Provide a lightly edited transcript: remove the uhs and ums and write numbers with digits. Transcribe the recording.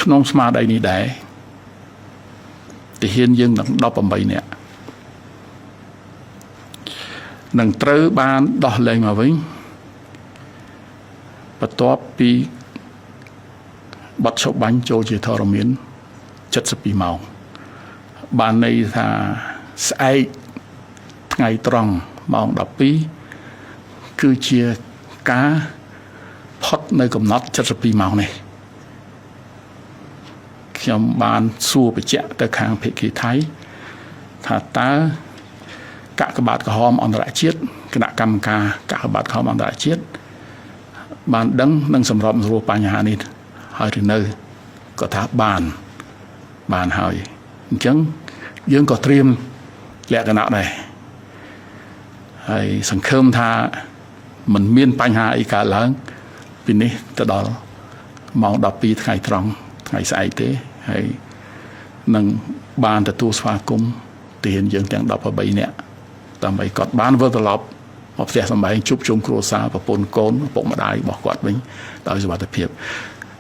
ក្នុងស្មារតីនេះដែរទាហានយើងនឹង18នាក់នឹងត្រូវបានដោះលែងមកវិញបន្ទាប់ពីបាត់ឈប់បាញ់ចូលជាធរមាន72ម៉ោងបានន័យថាស្អែកថ្ងៃត្រង់ម៉ោង12គឺជាការផុតនៅកំណត់72ម៉ោងនេះខ្ញុំបានសួរបញ្ជាក់ទៅខាងភេកីថៃថាតើកាកបាទក្រហមអន្តរជាតិគណៈកម្មការកាកបាទក្រហមអន្តរជាតិបានដឹងនិងសម្របសម្រួលបញ្ហានេះហើយឬនៅក៏ថាបានហើយអញ្ចឹងយើងក៏ត្រៀមលក្ខណៈដែរហើយសង្ឃឹមថាมันមានបញ្ហាអីកើតឡើងពីនេះទៅដល់ម៉ោង12ថ្ងៃត្រង់ថ្ងៃស្អែកទេហើយនឹងបានទទួលស្វាគមន៍ទាហានយើងទាំង18នាក់ដើម្បីគាត់បានវិលត្រឡប់មកផ្ទះសម្បែងជួបជុំគ្រួសារប្រពន្ធកូនឪពុកម្ដាយរបស់គាត់វិញដោយសុវត្ថិភាព